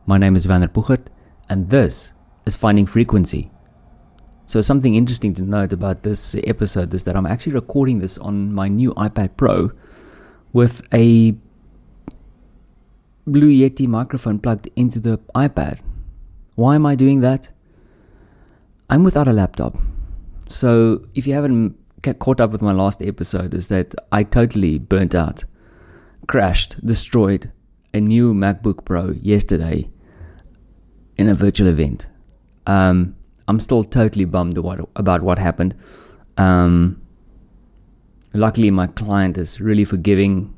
My name is Vander Puchert, and this is Finding Frequency. So something interesting to note about this episode is that I'm actually recording this on my new iPad Pro with a Blue Yeti microphone plugged into the iPad. Why am I doing that? I'm without a laptop. So if you haven't caught up with my last episode, is that I totally burnt out, crashed, destroyed a new MacBook Pro yesterday in a virtual event. I'm still totally bummed about what happened. Luckily, my client is really forgiving.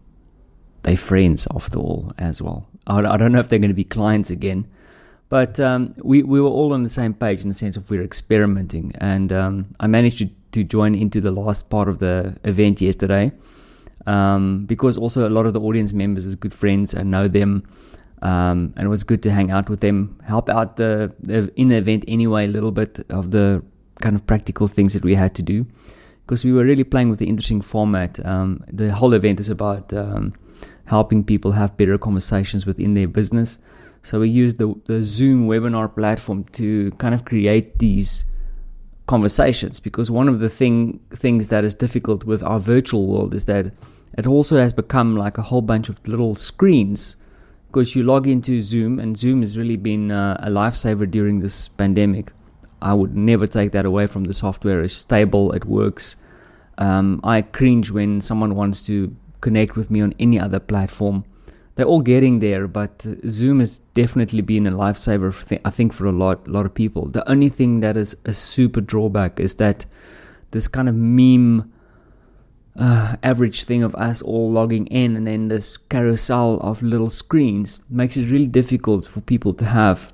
They're friends, after all, as well. I don't know if they're going to be clients again, but we were all on the same page in the sense of we're experimenting. And I managed to join into the last part of the event yesterday because also a lot of the audience members are good friends and know them. And it was good to hang out with them, help out in the event anyway, a little bit of the kind of practical things that we had to do, because we were really playing with the interesting format. The whole event is about helping people have better conversations within their business. So we used the Zoom webinar platform to kind of create these conversations, because one of the things that is difficult with our virtual world is that it also has become like a whole bunch of little screens. Because you log into Zoom, and Zoom has really been a lifesaver during this pandemic. I would never take that away from the software. It's stable, it works. I cringe when someone wants to connect with me on any other platform. They're all getting there, but Zoom has definitely been a lifesaver, I think, for a lot of people. The only thing that is a super drawback is that this kind of meme average thing of us all logging in and then this carousel of little screens makes it really difficult for people to have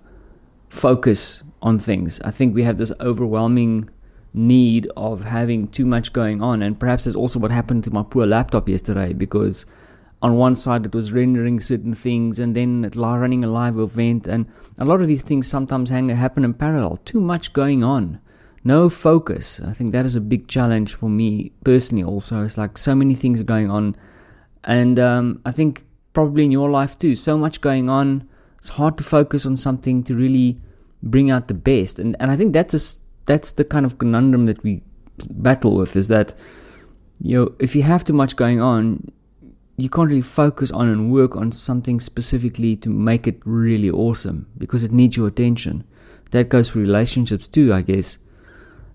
focus on things. I think we have this overwhelming need of having too much going on, and perhaps that's also what happened to my poor laptop yesterday, because on one side it was rendering certain things and then running a live event, and a lot of these things sometimes happen in parallel. Too much going on. No focus. I think that is a big challenge for me personally also. It's like so many things going on. And I think probably in your life too, so much going on. It's hard to focus on something to really bring out the best. And I think that's the kind of conundrum that we battle with, is that, you know, if you have too much going on, you can't really focus on and work on something specifically to make it really awesome, because it needs your attention. That goes for relationships too, I guess.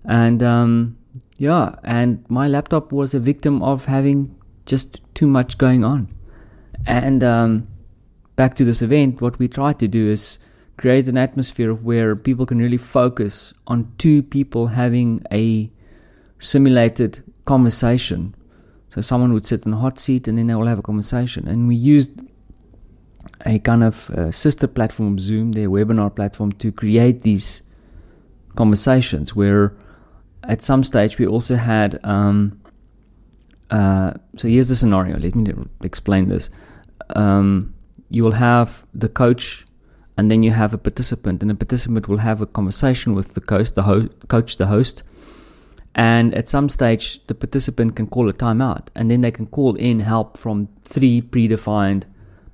And and my laptop was a victim of having just too much going on. And back to this event, what we tried to do is create an atmosphere where people can really focus on two people having a simulated conversation. So someone would sit in a hot seat and then they will have a conversation. And we used a kind of sister platform, Zoom, their webinar platform, to create these conversations where at some stage we also had so here's the scenario. Let me explain this. You will have the coach, and then you have a participant, and the participant will have a conversation with the coach, the host, and at some stage the participant can call a timeout, and then they can call in help from 3 predefined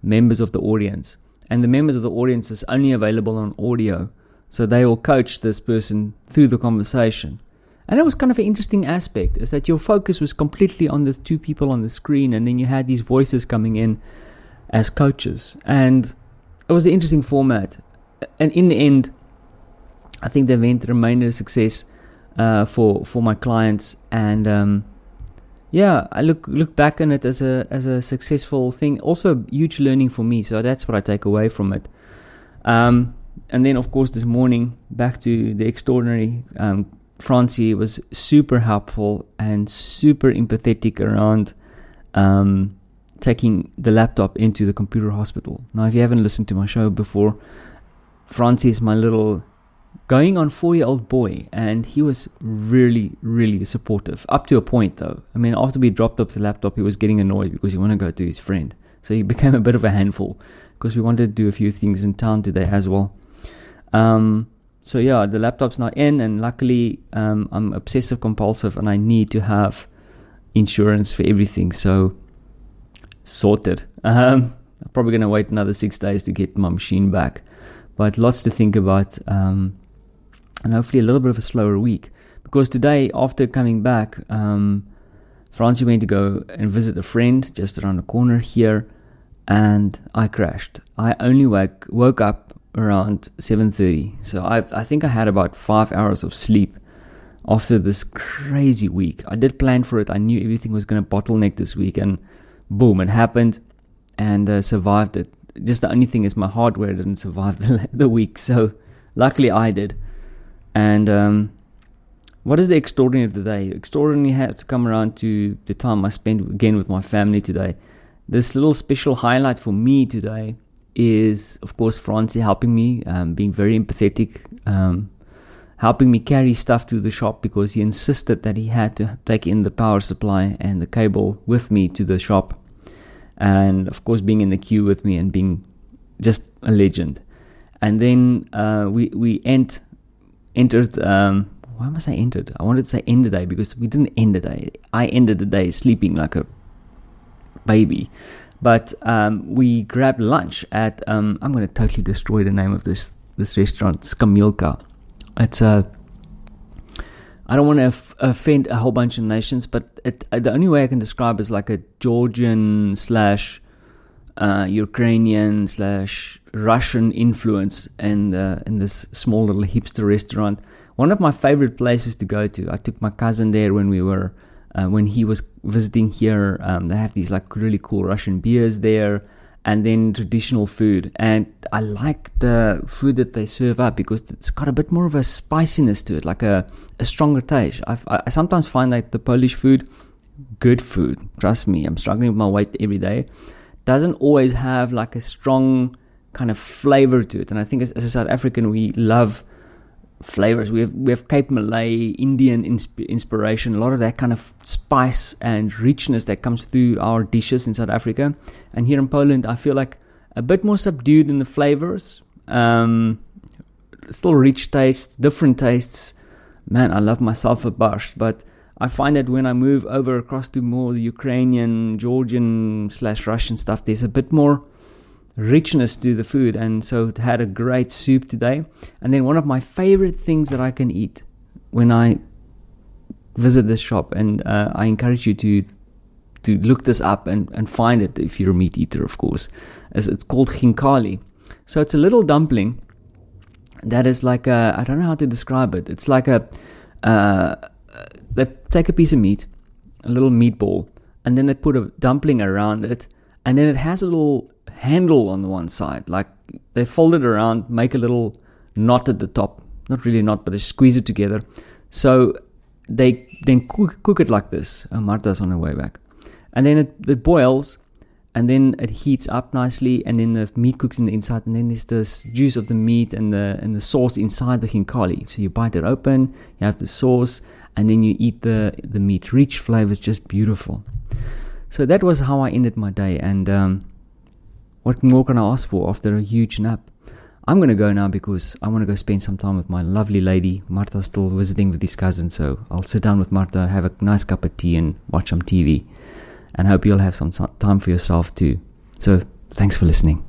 members of the audience, and the members of the audience is only available on audio, so they will coach this person through the conversation. And it was kind of an interesting aspect, is that your focus was completely on the 2 people on the screen, and then you had these voices coming in as coaches. And it was an interesting format. And in the end, I think the event remained a success for my clients. And I look back on it as a successful thing. Also a huge learning for me. So that's what I take away from it. And then, of course, this morning, back to the extraordinary Francie was super helpful and super empathetic around taking the laptop into the computer hospital. Now, if you haven't listened to my show before, Francie is my little going on 4-year-old boy, and he was really, really supportive, up to a point though. I mean, after we dropped off the laptop, he was getting annoyed because he wanted to go to his friend. So he became a bit of a handful because we wanted to do a few things in town today as well. So yeah, the laptop's not in, and luckily I'm obsessive compulsive and I need to have insurance for everything, so sorted. I'm probably going to wait another 6 days to get my machine back. But lots to think about, and hopefully a little bit of a slower week. Because today, after coming back, Francie went to go and visit a friend just around the corner here, and I crashed. I only woke up around 7:30. So I think I had about 5 hours of sleep after this crazy week. I did plan for it. I knew everything was going to bottleneck this week, and boom, it happened, and survived it. Just the only thing is my hardware didn't survive the week, so luckily I did. And what is the extraordinary of the day? Extraordinary has to come around to the time I spent again with my family today. This little special highlight for me today is, of course, Francie helping me, being very empathetic, helping me carry stuff to the shop because he insisted that he had to take in the power supply and the cable with me to the shop. And of course, being in the queue with me and being just a legend. And then we entered. Why must I entered? I wanted to say end the day because we didn't end the day. I ended the day sleeping like a baby. But we grabbed lunch at. I'm going to totally destroy the name of this restaurant. Skamilka. It's a. I don't want to offend a whole bunch of nations, but the only way I can describe it is like a Georgian / Ukrainian / Russian influence in this small little hipster restaurant. One of my favorite places to go to. I took my cousin there when when he was visiting here. They have these like really cool Russian beers there, and then traditional food. And I like the food that they serve up because it's got a bit more of a spiciness to it, like a stronger taste. I sometimes find that the Polish food, good food, trust me, I'm struggling with my weight every day, doesn't always have like a strong kind of flavor to it. And I think as a South African, we love flavors. We have Cape Malay, Indian inspiration, a lot of that kind of spice and richness that comes through our dishes in South Africa. And here in Poland, I feel like a bit more subdued in the flavors. Still rich tastes, different tastes. Man, I love myself a borscht, but I find that when I move over across to more the Ukrainian, Georgian / Russian stuff, there's a bit more richness to the food. And so it had a great soup today. And then one of my favorite things that I can eat when I visit this shop, and I encourage you to look this up and find it if you're a meat eater, of course, is it's called khinkali. So it's a little dumpling that is like I don't know how to describe it. It's like they take a piece of meat, a little meatball, and then they put a dumpling around it, and then it has a little handle on the one side. Like they fold it around, make a little knot at the top. Not really a knot, but they squeeze it together. So they then cook it like this. Marta's on her way back. And then it boils, and then it heats up nicely, and then the meat cooks in the inside, and then there's this juice of the meat and the sauce inside the khinkali. So you bite it open, you have the sauce, and then you eat the meat. Rich flavors, just beautiful. So that was how I ended my day, and what more can I ask for after a huge nap? I'm going to go now because I want to go spend some time with my lovely lady. Marta's still visiting with his cousin, so I'll sit down with Marta, have a nice cup of tea, and watch some TV. And hope you'll have some time for yourself too. So, thanks for listening.